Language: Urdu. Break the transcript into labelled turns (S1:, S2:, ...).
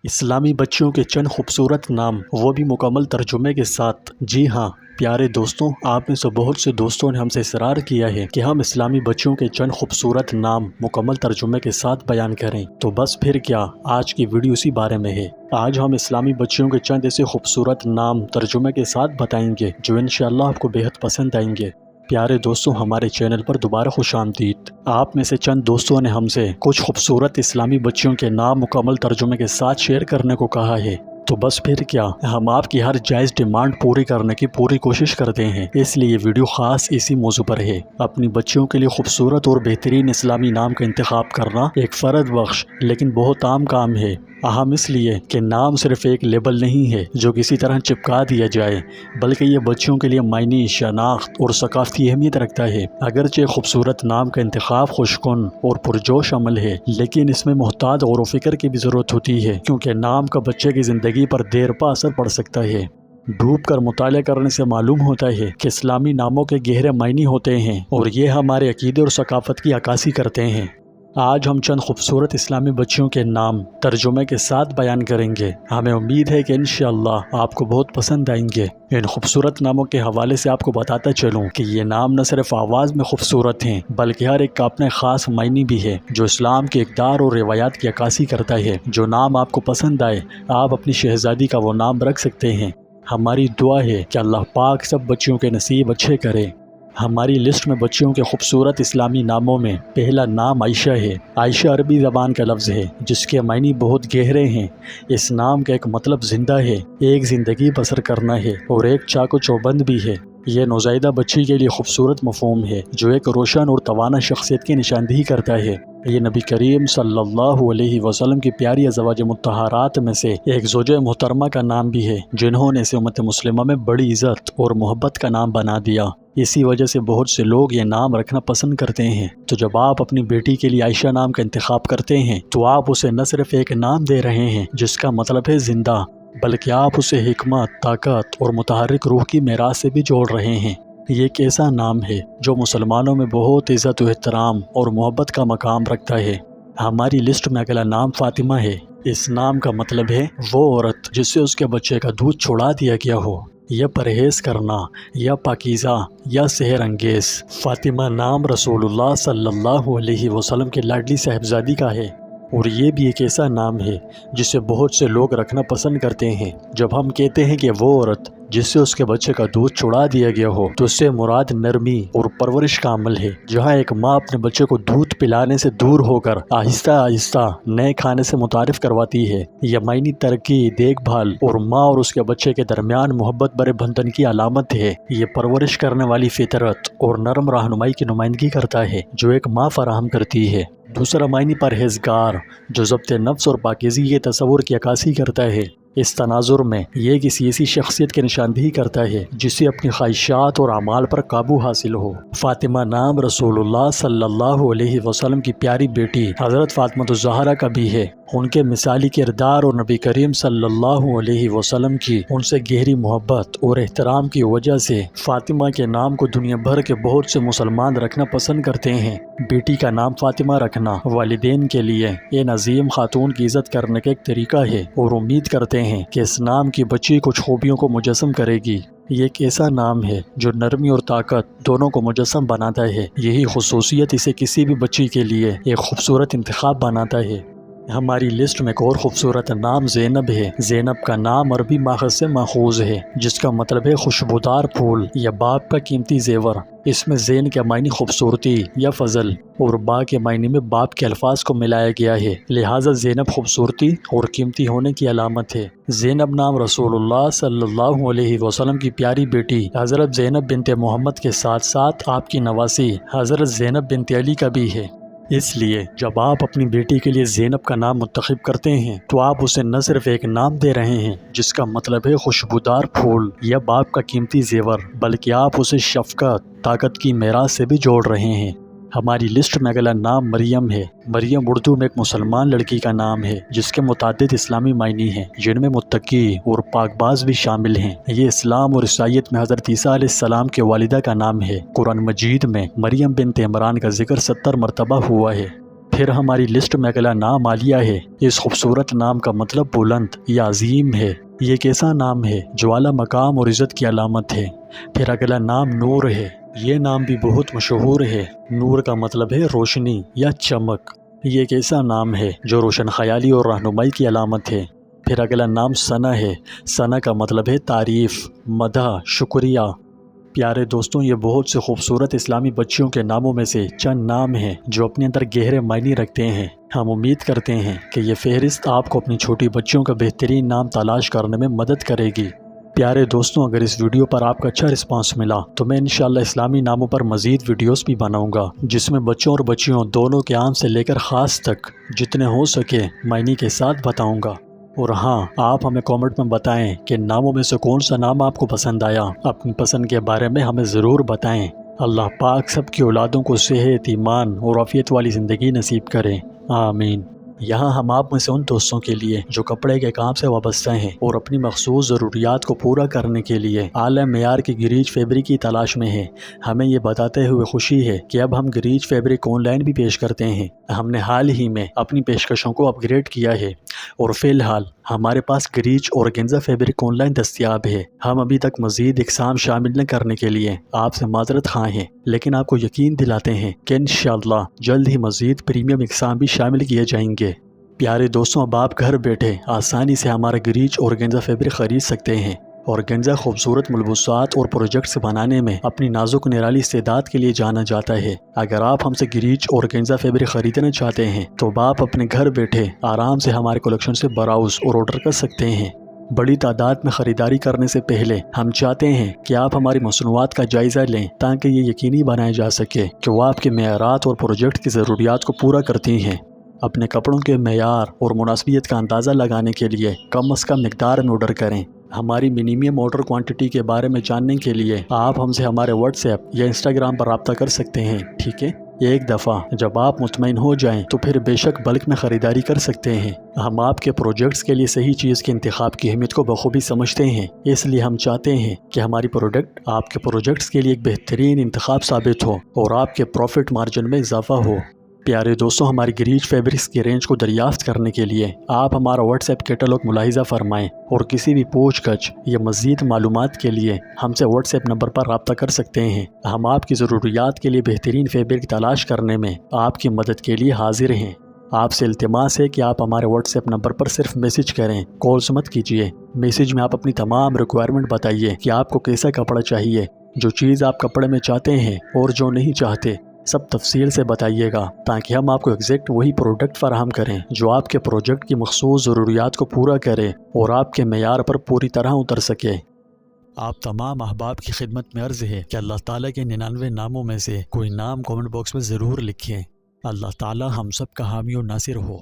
S1: اسلامی بچوں کے چند خوبصورت نام، وہ بھی مکمل ترجمے کے ساتھ۔ جی ہاں پیارے دوستوں، آپ میں سے بہت سے دوستوں نے ہم سے اصرار کیا ہے کہ ہم اسلامی بچوں کے چند خوبصورت نام مکمل ترجمے کے ساتھ بیان کریں، تو بس پھر کیا، آج کی ویڈیو اسی بارے میں ہے۔ آج ہم اسلامی بچوں کے چند ایسے خوبصورت نام ترجمے کے ساتھ بتائیں گے جو انشاءاللہ آپ کو بہت پسند آئیں گے۔ پیارے دوستوں، ہمارے چینل پر دوبارہ خوش آمدید۔ آپ میں سے چند دوستوں نے ہم سے کچھ خوبصورت اسلامی بچوں کے نام مکمل ترجمے کے ساتھ شیئر کرنے کو کہا ہے، تو بس پھر کیا، ہم آپ کی ہر جائز ڈیمانڈ پوری کرنے کی پوری کوشش کرتے ہیں، اس لیے یہ ویڈیو خاص اسی موضوع پر ہے۔ اپنی بچوں کے لیے خوبصورت اور بہترین اسلامی نام کا انتخاب کرنا ایک فرد بخش لیکن بہت عام کام ہے۔ اہم اس لیے کہ نام صرف ایک لیبل نہیں ہے جو کسی طرح چپکا دیا جائے، بلکہ یہ بچوں کے لیے معنی، شناخت اور ثقافتی اہمیت رکھتا ہے۔ اگرچہ خوبصورت نام کا انتخاب خوشگوار اور پرجوش عمل ہے، لیکن اس میں محتاط غور و فکر کی بھی ضرورت ہوتی ہے، کیونکہ نام کا بچے کی زندگی پر دیر پا اثر پڑ سکتا ہے۔ ڈوب کر مطالعہ کرنے سے معلوم ہوتا ہے کہ اسلامی ناموں کے گہرے معنی ہوتے ہیں اور یہ ہمارے عقیدے اور ثقافت کی عکاسی کرتے ہیں۔ آج ہم چند خوبصورت اسلامی بچوں کے نام ترجمے کے ساتھ بیان کریں گے۔ ہمیں امید ہے کہ انشاءاللہ آپ کو بہت پسند آئیں گے۔ ان خوبصورت ناموں کے حوالے سے آپ کو بتاتا چلوں کہ یہ نام نہ صرف آواز میں خوبصورت ہیں، بلکہ ہر ایک کا اپنے خاص معنی بھی ہے جو اسلام کے اقدار اور روایات کی عکاسی کرتا ہے۔ جو نام آپ کو پسند آئے، آپ اپنی شہزادی کا وہ نام رکھ سکتے ہیں۔ ہماری دعا ہے کہ اللہ پاک سب بچوں کے نصیب اچھے کرے۔ ہماری لسٹ میں بچوں کے خوبصورت اسلامی ناموں میں پہلا نام عائشہ ہے۔ عائشہ عربی زبان کا لفظ ہے جس کے معنی بہت گہرے ہیں۔ اس نام کا ایک مطلب زندہ ہے، ایک زندگی بسر کرنا ہے، اور ایک چاق و چوبند بھی ہے۔ یہ نوزائیدہ بچی کے لیے خوبصورت مفہوم ہے جو ایک روشن اور توانا شخصیت کی نشاندہی کرتا ہے۔ یہ نبی کریم صلی اللہ علیہ وسلم کی پیاری ازواج مطہرات میں سے ایک زوجہ محترمہ کا نام بھی ہے، جنہوں نے اسے امت مسلمہ میں بڑی عزت اور محبت کا نام بنا دیا۔ اسی وجہ سے بہت سے لوگ یہ نام رکھنا پسند کرتے ہیں۔ تو جب آپ اپنی بیٹی کے لیے عائشہ نام کا انتخاب کرتے ہیں تو آپ اسے نہ صرف ایک نام دے رہے ہیں جس کا مطلب ہے زندہ، بلکہ آپ اسے حکمت، طاقت اور متحرک روح کی میراث سے بھی جوڑ رہے ہیں۔ یہ ایک ایسا نام ہے جو مسلمانوں میں بہت عزت و احترام اور محبت کا مقام رکھتا ہے۔ ہماری لسٹ میں اگلا نام فاطمہ ہے۔ اس نام کا مطلب ہے وہ عورت جس سے اس کے بچے کا دودھ چھڑا دیا گیا ہو، یا پرہیز کرنا، یا پاکیزہ، یا سحر انگیز۔ فاطمہ نام رسول اللہ صلی اللہ علیہ وسلم کے لاڈلی صاحبزادی کا ہے، اور یہ بھی ایک ایسا نام ہے جسے بہت سے لوگ رکھنا پسند کرتے ہیں۔ جب ہم کہتے ہیں کہ وہ عورت جس سے اس کے بچے کا دودھ چھڑا دیا گیا ہو، تو اس سے مراد نرمی اور پرورش کا عمل ہے۔ جہاں ایک ماں اپنے بچے کو دودھ پلانے سے دور ہو کر آہستہ آہستہ نئے کھانے سے متعارف کرواتی ہے، یہ معنی ترقی، دیکھ بھال اور ماں اور اس کے بچے کے درمیان محبت برے بندھن کی علامت ہے۔ یہ پرورش کرنے والی فطرت اور نرم رہنمائی کی نمائندگی کرتا ہے جو ایک ماں فراہم کرتی ہے۔ دوسرا معنی پرہیزگار، جو ضبط نفس اور پاکیزگی کے تصور کی عکاسی کرتا ہے۔ اس تناظر میں یہ کسی ایسی شخصیت کی نشاندہی کرتا ہے جسے اپنی خواہشات اور اعمال پر قابو حاصل ہو۔ فاطمہ نام رسول اللہ صلی اللہ علیہ وسلم کی پیاری بیٹی حضرت فاطمہ الزہرا کا بھی ہے۔ ان کے مثالی کردار اور نبی کریم صلی اللہ علیہ وسلم کی ان سے گہری محبت اور احترام کی وجہ سے فاطمہ کے نام کو دنیا بھر کے بہت سے مسلمان رکھنا پسند کرتے ہیں۔ بیٹی کا نام فاطمہ رکھنا والدین کے لیے ان عظیم خاتون کی عزت کرنے کا ایک طریقہ ہے، اور امید کرتے ہیں کہ اس نام کی بچی کچھ خوبیوں کو مجسم کرے گی۔ یہ ایک ایسا نام ہے جو نرمی اور طاقت دونوں کو مجسم بناتا ہے۔ یہی خصوصیت اسے کسی بھی بچی کے لیے ایک خوبصورت انتخاب بناتا ہے۔ ہماری لسٹ میں ایک اور خوبصورت نام زینب ہے۔ زینب کا نام عربی ماخذ سے ماخوذ ہے جس کا مطلب ہے خوشبودار پھول یا باغ کا قیمتی زیور۔ اس میں زین کے معنی خوبصورتی یا فضل اور با کے معنی میں باپ کے الفاظ کو ملایا گیا ہے، لہٰذا زینب خوبصورتی اور قیمتی ہونے کی علامت ہے۔ زینب نام رسول اللہ صلی اللہ علیہ وسلم کی پیاری بیٹی حضرت زینب بنت محمد کے ساتھ ساتھ آپ کی نواسی حضرت زینب بنت علی کا بھی ہے۔ اس لیے جب آپ اپنی بیٹی کے لیے زینب کا نام منتخب کرتے ہیں تو آپ اسے نہ صرف ایک نام دے رہے ہیں جس کا مطلب ہے خوشبودار پھول یا باپ کا قیمتی زیور، بلکہ آپ اسے شفقت، طاقت کی میراث سے بھی جوڑ رہے ہیں۔ ہماری لسٹ میں اگلا نام مریم ہے۔ مریم اردو میں ایک مسلمان لڑکی کا نام ہے جس کے متعدد اسلامی معنی ہیں، جن میں متقی اور پاک باز بھی شامل ہیں۔ یہ اسلام اور عیسائیت میں حضرت عیسیٰ علیہ السلام کے والدہ کا نام ہے۔ قرآن مجید میں مریم بنت عمران کا ذکر 70 مرتبہ ہوا ہے۔ پھر ہماری لسٹ میں اگلا نام عالیہ ہے۔ اس خوبصورت نام کا مطلب بلند یا عظیم ہے۔ یہ ایک ایسا نام ہے جو اعلیٰ مقام اور عزت کی علامت ہے۔ پھر اگلا نام نور ہے۔ یہ نام بھی بہت مشہور ہے۔ نور کا مطلب ہے روشنی یا چمک۔ یہ ایک ایسا نام ہے جو روشن خیالی اور رہنمائی کی علامت ہے۔ پھر اگلا نام ثنا ہے۔ ثنا کا مطلب ہے تعریف، مدح، شکریہ۔ پیارے دوستوں، یہ بہت سے خوبصورت اسلامی بچیوں کے ناموں میں سے چند نام ہیں جو اپنے اندر گہرے معنی رکھتے ہیں۔ ہم امید کرتے ہیں کہ یہ فہرست آپ کو اپنی چھوٹی بچیوں کا بہترین نام تلاش کرنے میں مدد کرے گی۔ پیارے دوستوں، اگر اس ویڈیو پر آپ کا اچھا رسپانس ملا تو میں انشاءاللہ اسلامی ناموں پر مزید ویڈیوز بھی بناؤں گا، جس میں بچوں اور بچیوں دونوں کے عام سے لے کر خاص تک جتنے ہو سکے معنی کے ساتھ بتاؤں گا۔ اور ہاں، آپ ہمیں کامنٹ میں بتائیں کہ ناموں میں سے کون سا نام آپ کو پسند آیا۔ اپنی پسند کے بارے میں ہمیں ضرور بتائیں۔ اللہ پاک سب کی اولادوں کو صحت، ایمان اور عافیت والی زندگی نصیب کرے، آمین۔ یہاں ہم آپ میں سے ان دوستوں کے لیے جو کپڑے کے کام سے وابستہ ہیں اور اپنی مخصوص ضروریات کو پورا کرنے کے لیے اعلیٰ معیار کی گریج فیبرک کی تلاش میں ہیں، ہمیں یہ بتاتے ہوئے خوشی ہے کہ اب ہم گریج فیبرک آن لائن بھی پیش کرتے ہیں۔ ہم نے حال ہی میں اپنی پیشکشوں کو اپ گریڈ کیا ہے اور فی الحال ہمارے پاس گریج اور گنزا فیبرک آن لائن دستیاب ہے۔ ہم ابھی تک مزید اقسام شامل نہ کرنے کے لیے آپ سے معذرت خواہ ہیں، لیکن آپ کو یقین دلاتے ہیں کہ انشاءاللہ جلد ہی مزید پریمیم اقسام بھی شامل کیے جائیں گے۔ پیارے دوستوں، اب آپ گھر بیٹھے آسانی سے ہمارا گریج اور گنزا فیبرک خرید سکتے ہیں، اور گنزا خوبصورت ملبوسات اور پروجیکٹس بنانے میں اپنی نازک نرالی استعداد کے لیے جانا جاتا ہے۔ اگر آپ ہم سے گریج اور گنزا فیبرک خریدنا چاہتے ہیں تو آپ اپنے گھر بیٹھے آرام سے ہمارے کلیکشن سے براؤز اور آرڈر کر سکتے ہیں۔ بڑی تعداد میں خریداری کرنے سے پہلے ہم چاہتے ہیں کہ آپ ہماری مصنوعات کا جائزہ لیں تاکہ یہ یقینی بنایا جا سکے کہ وہ آپ کے معیارات اور پروجیکٹ کی ضروریات کو پورا کرتی ہیں۔ اپنے کپڑوں کے معیار اور مناسبیت کا اندازہ لگانے کے لیے کم از کم مقدار میں آرڈر کریں۔ ہماری منیمم آرڈر کوانٹٹی کے بارے میں جاننے کے لیے آپ ہم سے ہمارے واٹس ایپ یا انسٹاگرام پر رابطہ کر سکتے ہیں، ٹھیک ہے؟ ایک دفعہ جب آپ مطمئن ہو جائیں تو پھر بے شک بلک میں خریداری کر سکتے ہیں۔ ہم آپ کے پروجیکٹس کے لیے صحیح چیز کے انتخاب کی اہمیت کو بخوبی سمجھتے ہیں، اس لیے ہم چاہتے ہیں کہ ہماری پروڈکٹ آپ کے پروجیکٹس کے لیے ایک بہترین انتخاب ثابت ہو اور آپ کے پروفٹ مارجن میں اضافہ ہو۔ پیارے دوستوں، ہماری گریج فیبرکس کی رینج کو دریافت کرنے کے لیے آپ ہمارا واٹس ایپ کیٹلاگ ملاحظہ فرمائیں، اور کسی بھی پوچھ گچھ یا مزید معلومات کے لیے ہم سے واٹس ایپ نمبر پر رابطہ کر سکتے ہیں۔ ہم آپ کی ضروریات کے لیے بہترین فیبرک تلاش کرنے میں آپ کی مدد کے لیے حاضر ہیں۔ آپ سے التماس ہے کہ آپ ہمارے واٹس ایپ نمبر پر صرف میسج کریں، کالز مت کیجیے۔ میسج میں آپ اپنی تمام ریکوائرمنٹ بتائیے کہ آپ کو کیسا کپڑا چاہیے، جو چیز آپ کپڑے میں چاہتے ہیں اور جو نہیں چاہتے، سب تفصیل سے بتائیے گا تاکہ ہم آپ کو ایگزیکٹ وہی پروڈکٹ فراہم کریں جو آپ کے پروجیکٹ کی مخصوص ضروریات کو پورا کرے اور آپ کے معیار پر پوری طرح اتر سکے۔ آپ تمام احباب کی خدمت میں عرض ہے کہ اللہ تعالیٰ کے 99 ناموں میں سے کوئی نام کامنٹ باکس میں ضرور لکھیں۔ اللہ تعالیٰ ہم سب کا حامی و ناصر ہو۔